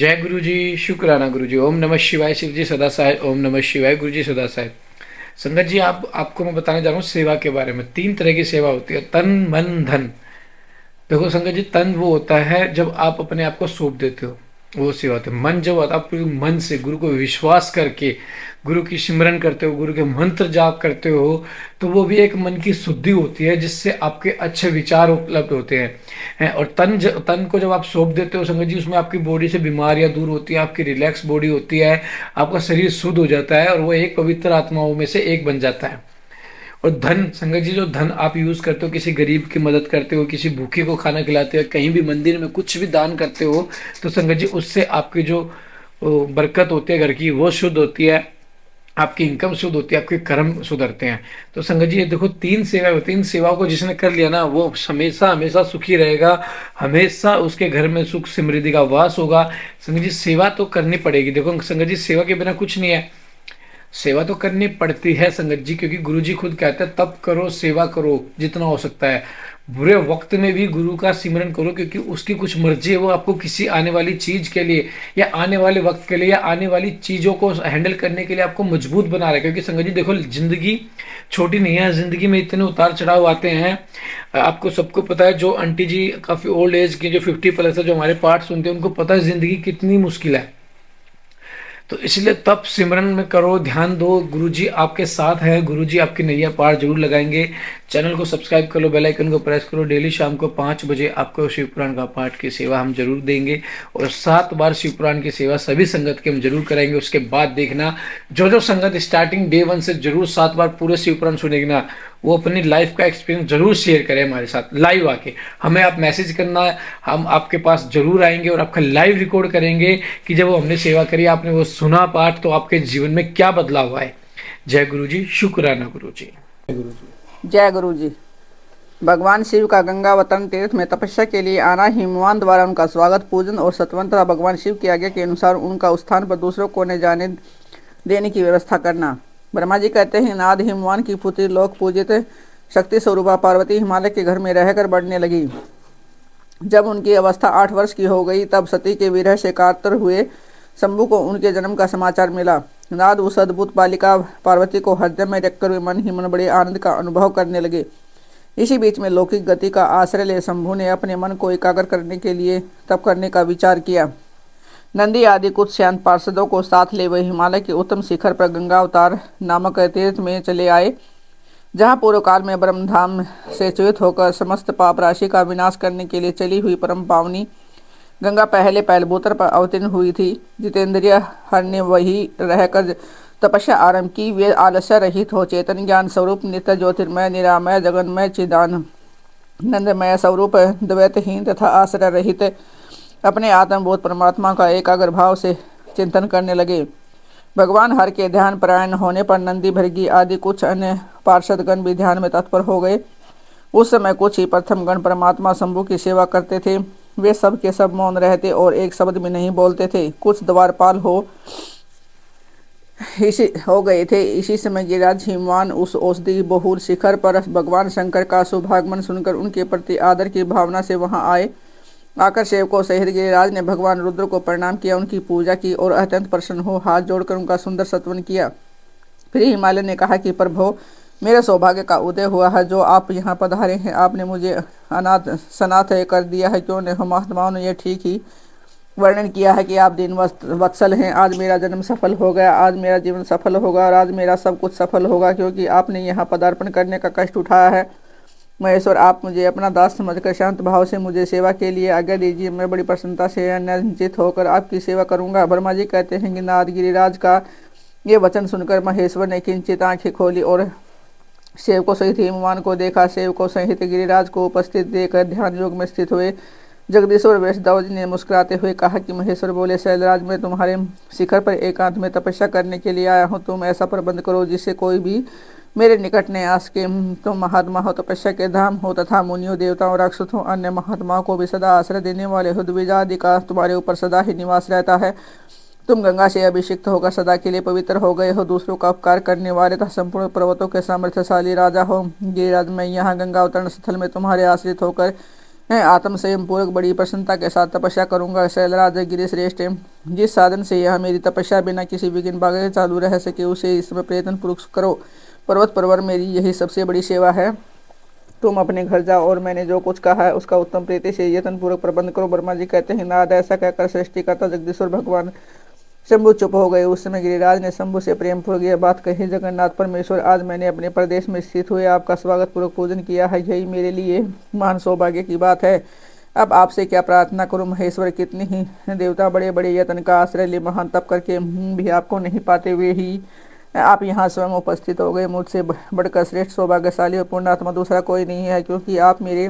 जय गुरु जी। शुक्राना गुरु जी। ओम नमः शिवाय। शिव जी सदा सहाय। ओम नमः शिवाय। गुरु जी सदा सहाय। संगत जी, आपको मैं बताने जा रहा हूँ सेवा के बारे में। तीन तरह की सेवा होती है, तन मन धन। देखो संगत जी, तन वो होता है जब आप अपने आप को सौंप देते हो, वो सेवा होती है। मन जब होता है आप पूरे मन से गुरु को विश्वास करके गुरु की सिमरन करते हो, गुरु के मंत्र जाप करते हो, तो वो भी एक मन की शुद्धि होती है जिससे आपके अच्छे विचार उपलब्ध होते हैं। और तन को जब आप सौंप देते हो संगत जी, उसमें आपकी बॉडी से बीमारियां दूर होती है, आपकी रिलैक्स बॉडी होती है, आपका शरीर शुद्ध हो जाता है और वो एक पवित्र आत्माओं में से एक बन जाता है। और धन संगत जी, जो धन आप यूज करते हो, किसी गरीब की मदद करते हो, किसी भूखे को खाना खिलाते हो, कहीं भी मंदिर में कुछ भी दान करते हो, तो संगत जी उससे आपकी जो बरकत होती है घर की, वो शुद्ध होती है, आपकी इनकम शुद्ध होती है, आपके कर्म सुधरते हैं। तो संगत जी ये देखो, तीन सेवा होती है। इन सेवाओं को जिसने कर लिया ना, वो हमेशा हमेशा सुखी रहेगा, हमेशा उसके घर में सुख समृद्धि का वास होगा। संगत जी सेवा तो करनी पड़ेगी। देखो संगत जी, सेवा के बिना कुछ नहीं है। सेवा तो करनी पड़ती है संगत जी, क्योंकि गुरु जी खुद कहते हैं तप करो, सेवा करो जितना हो सकता है। बुरे वक्त में भी गुरु का सिमरन करो, क्योंकि उसकी कुछ मर्जी है, वो आपको किसी आने वाली चीज के लिए या आने वाले वक्त के लिए या आने वाली चीजों को हैंडल करने के लिए आपको मजबूत बना रहा है। क्योंकि संगत जी देखो, जिंदगी छोटी नहीं है, जिंदगी में इतने उतार चढ़ाव आते हैं। आपको सबको पता है, जो आंटी जी काफी ओल्ड एज की, जो 50+ है, जो हमारे पाठ सुनते हैं, उनको पता है जिंदगी कितनी मुश्किल है। तो इसलिए तप सिमरन में करो, ध्यान दो, गुरुजी आपके साथ है, गुरुजी आपकी नैया पार जरूर लगाएंगे। चैनल को सब्सक्राइब कर लो, बेल आइकन को प्रेस करो। डेली शाम को 5 बजे आपको शिव पुराण का पाठ की सेवा हम जरूर देंगे, और 7 बार शिव पुराण की सेवा सभी संगत के हम जरूर कराएंगे। उसके बाद देखना, जो संगत स्टार्टिंग डे 1 से जरूर 7 बार पूरे शिव पुराण सुनेगी ना, वो अपनी लाइफ का एक्सपीरियंस जरूर शेयर करें हमारे साथ लाइव आके। हमें आप मैसेज करना, हम आपके पास जरूर आएंगे और आपका लाइव रिकॉर्ड करेंगे कि जब वो हमने सेवा करी, आपने वो सुना पाठ, तो आपके जीवन में क्या बदलाव आए। जय गुरु जी। शुक्राना गुरु जी। जय गुरु जी। जय गुरु जी। भगवान शिव का गंगावतरण तीर्थ में तपस्या के लिए आना, हिमवान द्वारा उनका स्वागत, पूजन और सत्वंतरा भगवान शिव की आज्ञा के अनुसार उनका उत्थान पर दूसरों को न जाने देने की व्यवस्था करना। ब्रह्मा जी कहते हैं, नाद हिमवान की पुत्री लोक पूजित शक्ति स्वरूपा पार्वती हिमालय के घर में रहकर बढ़ने लगी। जब उनकी अवस्था 8 वर्ष की हो गई, तब सती के विरह से कातर हुए शंभु को उनके जन्म का समाचार मिला। नाद उस अद्भुत बालिका पार्वती को हृदय में रखकर वे मन ही मन बड़े आनंद का अनुभव करने लगे। इसी बीच में लौकिक गति का आश्रय ले शंभु ने अपने मन को एकाग्र करने के लिए तप करने का विचार किया। नंदी आदि कुछ शांत पार्षदों को साथ ले वह हिमालय के उत्तम शिखर पर गंगावतार नामक तीर्थ में चले आए, जहाँ पूर्व काल में ब्रह्मधाम से च्युत होकर समस्त पाप राशि का विनाश करने के लिए चली हुई परम पावनी गंगा पहले पैलबूतर पर अवतीर्ण हुई थी। जितेंद्रिय हर ने वही रहकर तपस्या आरंभ की। वे आलस्य रहित हो चेतन ज्ञान स्वरूप नित्य ज्योतिर्मय निरामय जगन्मय चिदानंदमय स्वरूप द्वैतहीन तथा आश्रय रहित अपने आत्मबोध परमात्मा का एकाग्र भाव से चिंतन करने लगे। भगवान हर के ध्यान परायण होने पर नंदी भृगी आदि कुछ अन्य पार्षदगण भी ध्यान में तत्पर हो गए। उस समय कुछ ही प्रथम गण परमात्मा शंभु की सेवा करते थे। वे सब के सब मौन रहते और एक शब्द भी नहीं बोलते थे। कुछ द्वारपाल हो गए थे। इसी समय गिरिराज हिमवान उस औषधि बहुल शिखर पर भगवान शंकर का शुभागमन सुनकर उनके प्रति आदर की भावना से वहां आए। आकर सेवकों सहित गिरिराज ने भगवान रुद्र को प्रणाम किया, उनकी पूजा की और अत्यंत प्रसन्न हो हाथ जोड़कर उनका सुंदर सत्वन किया। फिर हिमालय ने कहा कि प्रभो, मेरे सौभाग्य का उदय हुआ है जो आप यहाँ पधारे हैं। आपने मुझे अनाथ सनाथ कर दिया है। क्यों नहीं, महात्माओं ने यह ठीक ही वर्णन किया है कि आप दीन वत्सल हैं। आज मेरा जन्म सफल हो गया, आज मेरा जीवन सफल होगा और आज मेरा सब कुछ सफल होगा, क्योंकि आपने यहाँ पदार्पण करने का कष्ट उठाया है। महेश्वर, आप मुझे अपना दास समझकर शांत भाव से मुझे सेवा के लिए आज्ञा दीजिए। मैं बड़ी प्रसन्नता से निश्चित होकर आपकी सेवा करूँगा। ब्रह्मा जी कहते हैं कि नाद गिरिराज का ये वचन सुनकर महेश्वर ने किंचित आंखें खोली और सेवकों सहित हिमवान को देखा। सेवकों सहित गिरिराज को उपस्थित देखकर ध्यान योग में स्थित हुए जगदीश्वर वैष्णव जी ने मुस्कुराते हुए कहा कि महेश्वर बोले, शैलराज, मैं तुम्हारे शिखर पर एकांत में तपस्या करने के लिए आया हूँ। तुम ऐसा प्रबंध करो जिससे कोई भी मेरे निकट ने आ सके। तुम महात्मा हो, तपस्या के धाम हो तथा मुनियों देवताओं राक्षसों अन्य महात्माओं को भी सदा आश्रय देने वाले हो। द्विजादि का तुम्हारे ऊपर सदा ही निवास रहता है। तुम गंगा से अभिषिक्त होकर सदा के लिए पवित्र हो गए हो। दूसरों का उपकार करने वाले तथा संपूर्ण पर्वतों के सामर्थ्यशाली राजा हो। गिरिराज, मैं यहाँ गंगा अवतरण स्थल में तुम्हारे आश्रित होकर है। आत्म संयम पूर्वक बड़ी प्रसन्नता के साथ तपस्या करूंगा। शैलराज गिरि श्रेष्ठ, जिस साधन से यह मेरी तपस्या बिना किसी विघ्न बाधा के चालू रह सके उसे इस समय प्रयत्न पूर्वक करो। पर्वत परवर मेरी यही सबसे बड़ी सेवा है। तुम अपने घर जाओ और मैंने जो कुछ कहा है उसका उत्तम प्रीति से यत्न पूर्वक प्रबंध करो। ब्रह्मा जी कहते हैं, नारद ऐसा कहकर सृष्टिकर्ता जगदीश्वर भगवान शंभु चुप हो गए। उस समय गिरिराज ने शंभु से प्रेम पूर्वक यह बात कही, जगन्नाथ परमेश्वर, आज मैंने अपने प्रदेश में स्थित हुए आपका स्वागत पूर्वक पूजन किया है, यही मेरे लिए महान सौभाग्य की बात है। अब आपसे क्या प्रार्थना करूं महेश्वर। कितनी ही देवता बड़े बड़े यत्न का आश्रय ले महान तप करके भी आपको नहीं पाते हुए ही आप यहाँ स्वयं उपस्थित हो गए। मुझसे बढ़कर श्रेष्ठ सौभाग्यशाली और पूर्णात्मा दूसरा कोई नहीं है, क्योंकि आप मेरे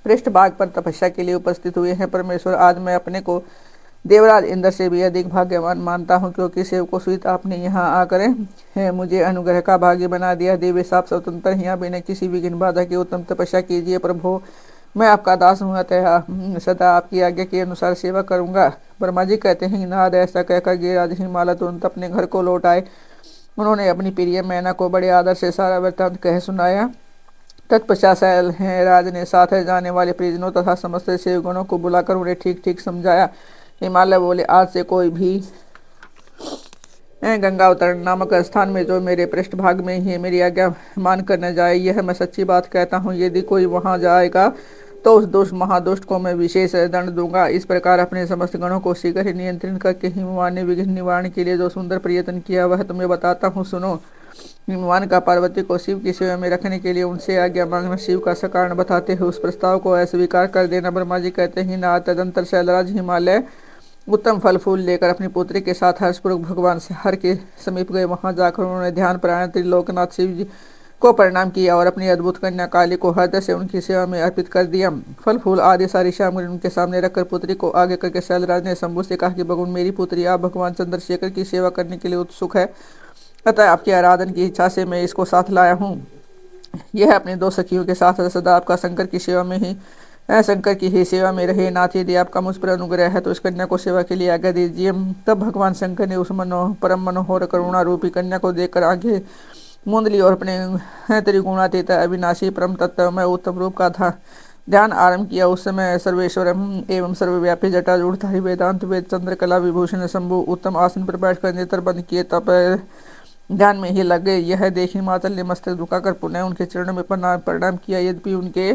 पृष्ठभाग पर तपस्या के लिए उपस्थित हुए हैं। परमेश्वर, आज मैं अपने को देवराज इंद्र से भी अधिक भाग्यवान मानता हूँ, क्योंकि सेवकों सहित आपने यहाँ आकर है मुझे अनुग्रह का भागी बना दिया। देवी साप स्वतंत्र यहाँ बिना किसी विघ्न बाधा की उत्तम तपस्या कीजिए। प्रभु, मैं आपका दास हूँ, अतः सदा आपकी आज्ञा के अनुसार सेवा करूँगा। ब्रह्मा जी कहते हैं, नारद ऐसा कहकर गिरिराज हिमालय तुरंत अपने घर को लौट आए। उन्होंने अपनी प्रिय मैना को बड़े आदर से सारा वृत्तांत कह सुनाया। तत्पश्चात शैलराज ने साथ जाने वाले परिजनों तथा समस्त सेवगणों को बुलाकर उन्हें ठीक ठीक समझाया। हिमालय बोले, आज से कोई भी गंगा अवतरण नामक स्थान में जो मेरे पृष्ठभाग में ही मेरी आज्ञा मान कर न जाए, यह मैं सच्ची बात कहता हूँ। यदि कोई वहां जाएगा तो उस दुष्ट महादुष्ट को मैं विशेष दंड दूंगा। इस प्रकार अपने समस्त गणों को शीघ्र ही नियंत्रण करके हिमवान ने विघ्न निवारण के लिए जो सुंदर प्रयत्न किया वह तुम्हें बताता हूँ, सुनो। हिमवान का पार्वती को शिव की सेवा में रखने के लिए उनसे आज्ञा मांगना शिव का सकारण बताते हुए उस प्रस्ताव को अस्वीकार कर देना। ब्रह्मा जी कहते हैं, ना तदंतर शैलराज हिमालय उत्तम फल फूल लेकर अपनी पुत्री के साथ हर्षपूर्वक भगवान से हर के समीप गए। वहां जाकर उन्होंने ध्यान प्राण त्रिलोकनाथ शिव जी को प्रणाम किया और अपनी अद्भुत कन्या काली को हृदय से उनकी सेवा में अर्पित कर दिया। फल फूल आदि सारी सामग्री उनके सामने रखकर पुत्री को आगे करके शैलराज ने शंभु से कहा कि भगवान, मेरी पुत्री आप भगवान चंद्रशेखर की सेवा करने के लिए उत्सुक है, अतः आपकी आराधन की इच्छा से मैं इसको साथ लाया हूँ। यह अपने दो सखियों के साथ सदा आपका शंकर की सेवा में ही शंकर की ही सेवा में रहे। नाथ, यदि आपका मुझ पर अनुग्रह है तो इस कन्या को सेवा के लिए आज्ञा दीजिए। तब भगवान शंकर ने उस परम मनोहर करुणा रूपी कन्या को देखकर आंखें मूंद ली और अपने त्रिगुणातीत अविनाशी परम तत्व में उत्तम रूप का था ध्यान आरंभ किया। उस समय सर्वेश्वर एवं सर्वव्यापी जटाजूढ़धारी वेदांत वेद चंद्रकला विभूषण शंभु उत्तम आसन पर बैठकर नेत्र बंद किए तब ध्यान में ही लग गए। यह देख हिमाचल ने मस्तक झुकाकर पुनः उनके चरणों में प्रणाम किया। यद्यपि उनके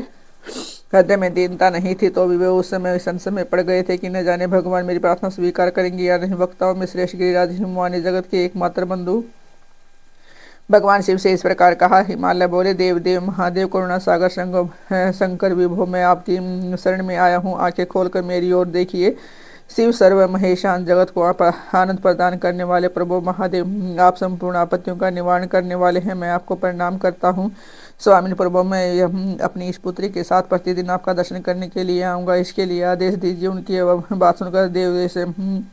हृदय में दीनता नहीं थी तो भी वे उस समय संशय में पड़ गए थे कि न जाने भगवान मेरी प्रार्थना स्वीकार करेंगे या नहीं। वक्ताओं में श्रेष्ठ गिरिराज हिमवान ने जगत के एकमात्र बंधु भगवान शिव से इस प्रकार कहा। हिमालय बोले, देव देव महादेव करुणा सागर शंकर विभो, मैं आपकी शरण में आया हूँ, आंखें खोलकर मेरी ओर देखिए। शिव सर्व महेशान जगत को आप आनंद प्रदान करने वाले प्रभु महादेव, आप संपूर्ण आपत्तियों का निवारण करने वाले हैं, मैं आपको प्रणाम करता हूँ। स्वामी प्रभु, मैं अपनी इस पुत्री के साथ प्रतिदिन आपका दर्शन करने के लिए आऊँगा, इसके लिए आदेश दीजिए। उनकी बात सुनकर देव से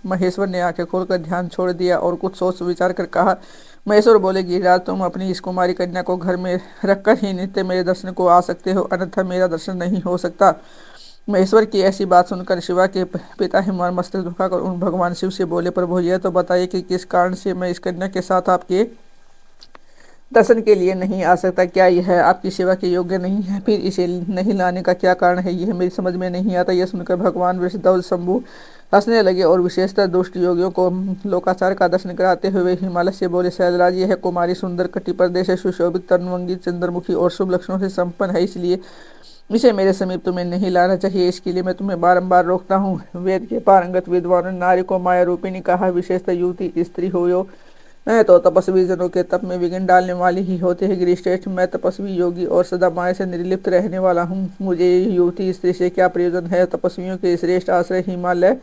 महेश्वर ने आंखें खोलकर ध्यान छोड़ दिया और कुछ सोच विचार कर कहा। महेश्वर बोले, गिरिराज, तुम अपनी इस कुमारी कन्या को घर में रखकर ही नित्य मेरे दर्शन को आ सकते हो, अन्यथा मेरा दर्शन नहीं हो सकता। महेश्वर की ऐसी बात सुनकर शिवा के पिता हिमवान मस्तक झुकाकर उन भगवान शिव से बोले, प्रभु यह तो बताइए कि किस कारण से मैं इस कन्या के साथ आपके दर्शन के लिए नहीं आ सकता। क्या यह आपकी सेवा के योग्य नहीं है? फिर इसे नहीं लाने का क्या कारण है, यह मेरी समझ में नहीं आता। यह सुनकर भगवान वृषध्वज शंभु हंसने लगे और विशेषतः दुष्ट योगियों को लोकाचार का दर्शन कराते हुए हिमालय से बोले, शैलराज, यह कुमारी सुंदर कटी प्रदेश है, सुशोभित तरुणवंगी चंद्रमुखी और शुभ लक्षणों से संपन्न है, इसलिए इसे मेरे समीप तुम्हें नहीं लाना चाहिए। इसके लिए मैं तुम्हें बारंबार रोकता हूँ। वेद के पारंगत विद्वान नारी को माया रूपिणी कहा, विशेषतः युवती स्त्री हो यो तो तपस्वी जनों के तप में विघ्न डालने वाली ही होते हैं। गिरिश्रेष्ठ, मैं तपस्वी योगी और सदा माया से निर्लिप्त रहने वाला हूँ, मुझे युवती स्त्री से क्या प्रयोजन है? तपस्वियों के श्रेष्ठ आश्रय हिमालय,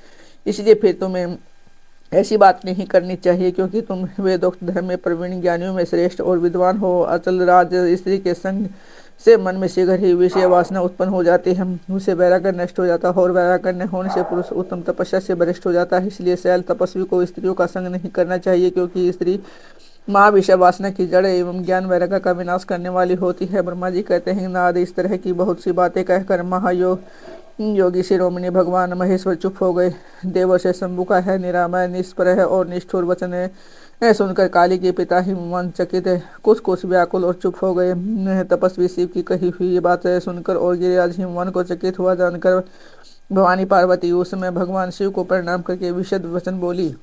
इसलिए फिर तुम्हें ऐसी बात नहीं करनी चाहिए, क्योंकि तुम वेदोक्त धर्म में प्रवीण ज्ञानियों में श्रेष्ठ और विद्वान हो। अचल राज स्त्री के संग से मन में शीघ्र ही विषय वासना उत्पन्न हो जाती है, उसे वैराग्य नष्ट हो जाता है और वैराग्य होने से पुरुष उत्तम तपस्या से भ्रष्ट हो जाता है। इसलिए शैल तपस्वी को स्त्रियों का संग नहीं करना चाहिए, क्योंकि स्त्री महाविषय वासना की जड़ एवं ज्ञान वैराग्य का विनाश करने वाली होती है। ब्रह्मा जी कहते हैं, नारद, इस तरह की बहुत सी बातें कहकर महायोग योगी शिरोमणि भगवान महेश्वर चुप हो गए। देवर्षि शंभु का है निरामय निष्प्रह और निष्ठुर वचन है सुनकर काली के पिता हिमवंत चकित कुछ व्याकुल और चुप हो गए। तपस्वी शिव की कही हुई बात सुनकर और गिरिराज हिमवंत को चकित हुआ जानकर भवानी पार्वती उस समय भगवान शिव को प्रणाम करके विशद वचन बोली।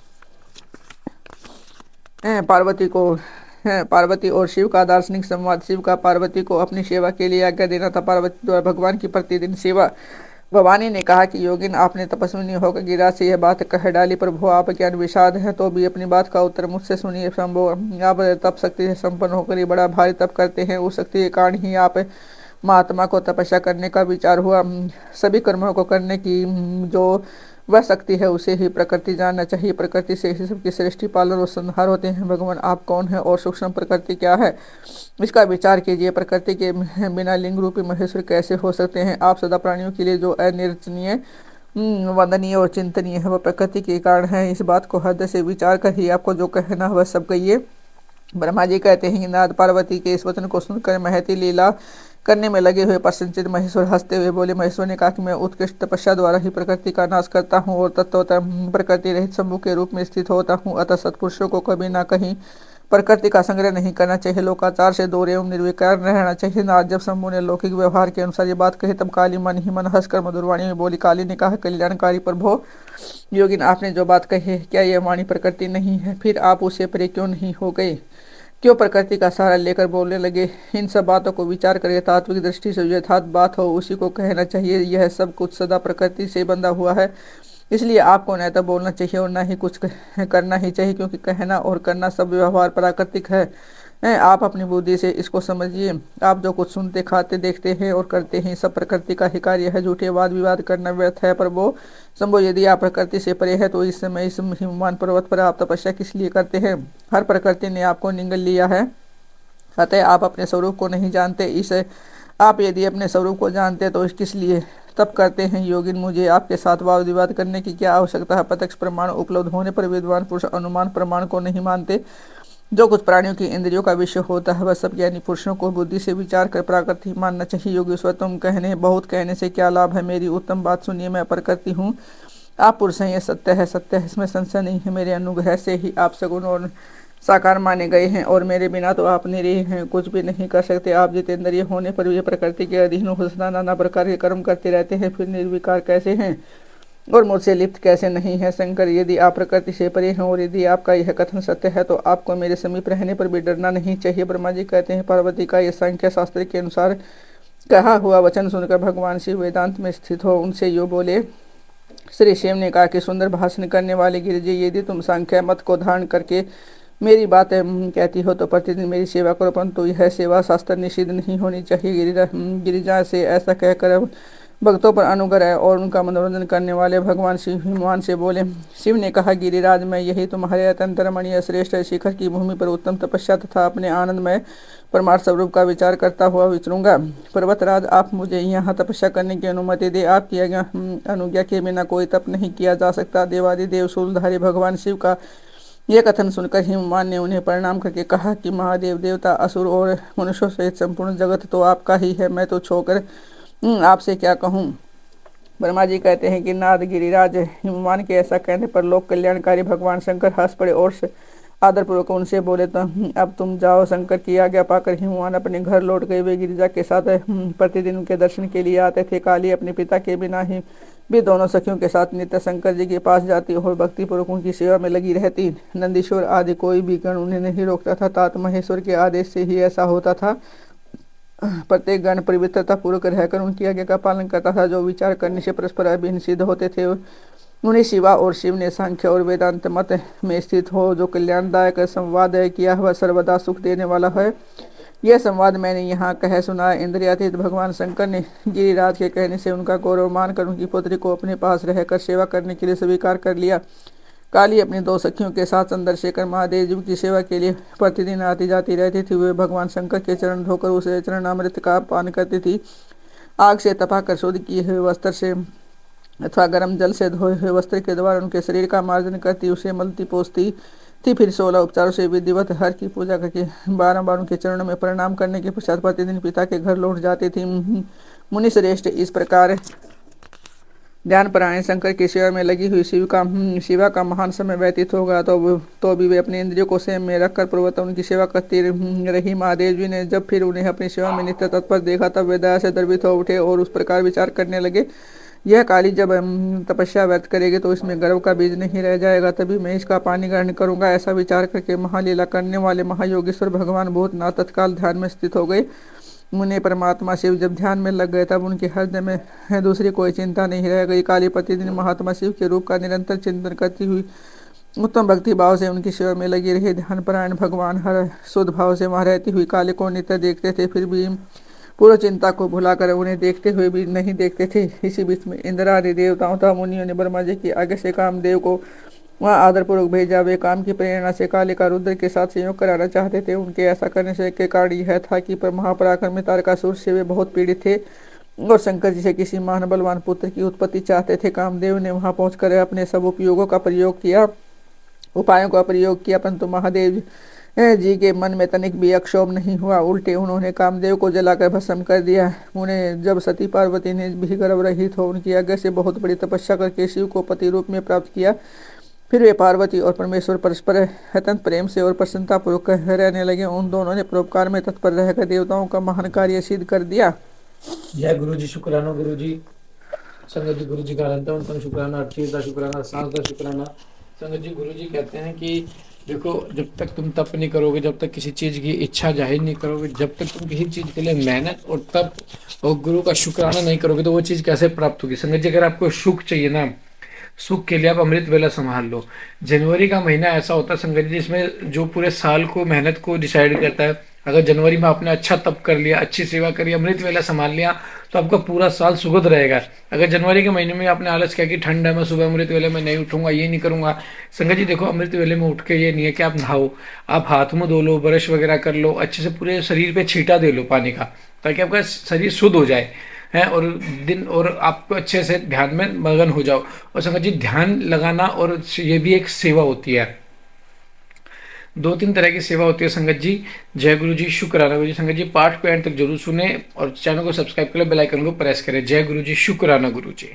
पार्वती और शिव का दार्शनिक संवाद। शिव का पार्वती को अपनी सेवा के लिए आज्ञा देना था। पार्वती द्वारा भगवान की प्रतिदिन सेवा। भवानी ने कहा कि योगिन आपने तपस्विनी होकर गिरिराज से यह बात कह डाली। प्रभु आप ज्ञान विषाद है तो भी अपनी बात का उत्तर मुझसे सुनिए। शंभो आप तप शक्ति से संपन्न होकर ही बड़ा भारी तप करते हैं। उस शक्ति के कारण ही आप महात्मा को तपस्या करने का विचार हुआ। सभी कर्मों को करने की जो वह शक्ति है उसे ही प्रकृति जानना चाहिए। प्रकृति से ही सबकी सृष्टि पालन और संहार होते हैं। भगवान आप कौन है और सूक्ष्म प्रकृति क्या है इसका विचार कीजिए। प्रकृति के बिना लिंग रूपी महेश्वर कैसे हो सकते हैं। आप सदा प्राणियों के लिए जो अनिर्वचनीय वंदनीय और चिंतनीय है वह प्रकृति के कारण है। इस बात को हृदय से विचार कर ही आपको जो कहना वह सब कहिए। ब्रह्मा जी कहते हैं कि नाथ पार्वती के इस वचन को सुनकर महती लीला करने में लगे हुए प्रसन्नचित महेश्वर हंसते हुए बोले। महेश्वर ने कहा कि मैं उत्कृष्ट तपस्या द्वारा ही प्रकृति का नाश करता हूँ और तत्वतः प्रकृति रहित शंभु के रूप में स्थित होता हूँ। अतः सत्पुरुषों को कभी ना कहीं प्रकृति का संग्रह नहीं करना चाहिए। लोकाचार से दूर एवं निर्विकार रहना चाहिए। नाथ जब शंभु ने लौकिक व्यवहार के अनुसार ये बात कही तब काली मन ही मन हंसकर मधुरवाणी में बोली। काली ने कहा कल्याणकारी प्रभो योगिन आपने जो बात कही है क्या यह वाणी प्रकृति नहीं है। फिर आप उसे परे क्यों नहीं हो गए, क्यों प्रकृति का सहारा लेकर बोलने लगे। इन सब बातों को विचार करके तात्विक दृष्टि से जो यथार्थ बात हो उसी को कहना चाहिए। यह सब कुछ सदा प्रकृति से बंधा हुआ है इसलिए आपको न तो बोलना चाहिए और न ही कुछ करना ही चाहिए क्योंकि कहना और करना सब व्यवहार प्राकृतिक है। आप अपनी बुद्धि से इसको समझिए। आप जो कुछ सुनते खाते देखते हैं और करते हैं सब प्रकृति का ही कार्य है। झूठे वाद विवाद करना व्यर्थ है। पर वो शंभो यदि आप प्रकृति से परे है तो इस समय इस हिमवान पर्वत पर आप तपस्या किस लिए करते हैं। हर प्रकृति ने आपको निगल लिया है अतः आप अपने स्वरूप को नहीं जानते। इसे आप यदि अपने स्वरूप को जानते तो किस लिए तप करते हैं। योगिन मुझे आपके साथ वाद विवाद करने की क्या आवश्यकता है। प्रत्यक्ष प्रमाण उपलब्ध होने पर विद्वान पुरुष अनुमान प्रमाण को नहीं मानते। जो कुछ प्राणियों की इंद्रियों का विषय होता है वह सब ज्ञानी पुरुषों को बुद्धि से विचार कर प्राकृतिक मानना चाहिए। योगेश्वर तुम बहुत कहने से क्या लाभ है। मेरी उत्तम बात सुनिए। मैं प्रकृति हूँ आप पुरुष हैं। ये सत्य है इसमें संशय नहीं है। मेरे अनुग्रह से ही आप सगुण और साकार माने गए हैं और मेरे बिना तो आप निरीह हैं, कुछ भी नहीं कर सकते। आप जितेंद्रिय होने पर भी प्रकृति के अधीन हो सदा नाना प्रकार के कर्म करते रहते हैं। फिर निर्विकार कैसे हैं और मुझसे लिप्त कैसे नहीं है। शंकर यदि आप प्रकृति से परे हैं और यदि आपका यह कथन सत्य है तो आपको मेरे समीप रहने पर भी डरना नहीं चाहिए। ब्रह्मा जी कहते हैं पार्वती का यह संख्या शास्त्र के अनुसार कहा हुआ वचन सुनकर भगवान शिव वेदांत में स्थित हो उनसे यो बोले। श्री शिव ने कहा कि सुंदर भाषण करने वाले गिरिजी यदि तुम संख्या मत को धारण करके मेरी बात कहती हो तो प्रतिदिन मेरी सेवा करो, परंतु यह सेवा शास्त्र निषिद्ध नहीं होनी चाहिए। गिरिजा से ऐसा कहकर भक्तों पर अनुग्रह और उनका मनोरंजन करने वाले भगवान शिव हिमवान से बोले। शिव ने कहा गिरिराज मैं यही तुम्हारे अत्यंत रमणीय श्रेष्ठ शिखर की भूमि पर उत्तम तपस्या तथा अपने आनंदमय परमार्थ स्वरूप का विचार करता हुआ विचरूंगा। पर्वतराज आप मुझे यहाँ तपस्या करने की अनुमति दे। आपकी अनुज्ञा के बिना कोई तप नहीं किया जा सकता। देवादिदेव शूलधारी भगवान शिव का यह कथन सुनकर हिमवान ने उन्हें प्रणाम करके कहा कि महादेव देवता असुर और मनुष्यों सहित संपूर्ण जगत तो आपका ही है। मैं तो छोकर आपसे क्या कहूँ। ब्रह्मा जी कहते हैं कि नाथ गिरिराज हिमवान के ऐसा कहने पर लोक कल्याणकारी भगवान शंकर हंस पड़े और आदरपूर्वक उनसे बोले तो अब तुम जाओ। शंकर की आज्ञा पाकर हिमवान अपने घर लौट गए। वे गिरिजा के साथ प्रतिदिन उनके दर्शन के लिए आते थे। काली अपने पिता के बिना ही भी दोनों सखियों के साथ नित्य शंकर जी के पास जाती और भक्तिपूर्वक उनकी सेवा में लगी रहती। नंदीश्वर आदि कोई भी गण उन्हें नहीं रोकता था। तात महेश्वर के आदेश से ही ऐसा होता था। प्रत्येक गण पवित्रता पूर्वक रहकर उनकी आज्ञा का पालन करता था। जो विचार करने से परस्पर अभिन्न सिद्ध होते थे उन्हें शिवा और शिव ने सांख्य और वेदांत मत में स्थित हो जो कल्याणदायक संवाद है किया वह सर्वदा सुख देने वाला है। यह संवाद मैंने यहाँ कह सुना। इंद्रियातीत भगवान शंकर ने गिरिराज के कहने से उनका गौरव मानकर उनकी पुत्री को अपने पास रहकर सेवा करने के लिए स्वीकार कर लिया। काली अपनी दो सखियों के साथ चंद्रशेखर महादेव जी की सेवा के लिए प्रतिदिन आती जाती रहती थी। वे भगवान शंकर के चरण धोकर उसे चरणामृत का पान करती थी। आग से तपाकर शुद्ध किए हुए वस्त्र से अथवा गर्म जल से धोए हुए वस्त्र के द्वारा उनके शरीर का मार्जन करती उसे मलती पोसती थी। फिर 16 उपचारों से विधिवत हर की पूजा करके बारंबार उनके चरणों में प्रणाम करने के पश्चात प्रतिदिन पिता के घर लौट जाती थी। मुनि श्रेष्ठ इस प्रकार ध्यान परायण शंकर की सेवा में लगी हुई शिवा का महान समय व्यतीत हो गया तो भी वे अपने इंद्रियों को संयम में रखकर पूर्वतः उनकी सेवा करती रही। महादेव जी ने जब फिर उन्हें अपनी सेवा में नित्य तत्पर देखा तब वे दया से द्रवित हो उठे और उस प्रकार विचार करने लगे, यह काली जब तपस्या व्यर्थ करेगी तो इसमें गर्व का बीज नहीं रह जाएगा, तभी मैं इसका पानी ग्रहण करूंगा। ऐसा विचार करके महालीला करने वाले महायोगेश्वर भगवान भूतनाथ तत्काल ध्यान में स्थित हो गए। मुने परमात्मा शिव जब ध्यान में लग गए तब उनके हृदय में दूसरी कोई चिंता नहीं रह गई। काली प्रतिदिन महात्मा शिव के रूप का निरंतर चिंतन करती हुई उत्तम भक्ति भाव से उनकी सेवा में लगी रही। ध्यान परायण भगवान हर शुद्ध भाव से वहां रहती हुई काली को नित्य देखते थे, फिर भी पूर्व चिंता को भुलाकर उन्हें देखते हुए भी नहीं देखते थे। इसी बीच में इंद्र आदि देवताओं तथा मुनियों ने ब्रह्मा जी की आगे से कामदेव को वहाँ आदरपूर्वक भेजा। वे काम की प्रेरणा से काली का रुद्र के साथ संयोग कराना चाहते थे। उनके ऐसा करने से के कारण यह था कि महापराक्रमी तारकासुर से वे बहुत पीड़ित थे और शंकर जी से किसी महान बलवान पुत्र की उत्पत्ति चाहते थे। कामदेव ने वहां पहुंचकर अपने सब उपायों का प्रयोग किया, परंतु महादेव जी के मन में तनिक भी अक्षोभ नहीं हुआ। उल्टे उन्होंने कामदेव को जलाकर भस्म कर दिया। उन्हें जब सती पार्वती ने भी गर्भ रहित हो उनकी आज्ञा से बहुत बड़ी तपस्या करके शिव को पति रूप में प्राप्त किया, फिर वे पार्वती और परमेश्वर परस्पर अत्यंत प्रेम से और प्रसन्नता पूर्वक रहने लगे। उन दोनों ने परोपकार में तत्पर रहकर देवताओं का महान कार्य सिद्ध कर दिया। जय गुरु जी, शुक्राना गुरु जी। संगत जी गुरु जी का अनंत शुक्राना, 28 शुक्राना, 7 शुक्राना। संगत जी गुरु जी कहते हैं कि देखो, जब तक तुम तप नहीं करोगे, जब तक किसी चीज की इच्छा जाहिर नहीं करोगे, जब तक तुम किसी चीज के लिए मेहनत और तप और गुरु का शुक्राना नहीं करोगे तो वो चीज कैसे प्राप्त होगी। संगत जी, अगर आपको सुख चाहिए ना, सुख के लिए आप अमृत वेला संभाल लो। जनवरी का महीना ऐसा होता है संगत जी जिसमें जो पूरे साल को मेहनत को डिसाइड करता है। अगर जनवरी में आपने अच्छा तप कर लिया, अच्छी सेवा करी, अमृत वेला संभाल लिया तो आपका पूरा साल सुगध रहेगा। अगर जनवरी के महीने में आपने आलस किया कि ठंड है, मैं सुबह अमृत वेले में नहीं उठूंगा, ये नहीं करूंगा। संगत जी देखो, अमृत वेले में उठ के ये नहीं है कि आप नहाओ, आप हाथ मुंह धो लो, ब्रश वगैरह कर लो, अच्छे से पूरे शरीर पे छींटा दे लो पानी का, ताकि आपका शरीर शुद्ध हो जाए है और आपको अच्छे से ध्यान में मगन हो जाओ। और संगत जी, ध्यान लगाना और ये भी एक सेवा होती है। 2-3 तरह की सेवा होती है संगत जी। जय गुरु जी, शुक्राना गुरु जी। संगत जी पाठ पे एंड तक जरूर सुने और चैनल को सब्सक्राइब कर बेल आइकन को प्रेस करें। जय गुरु जी, शुक्राना गुरु जी।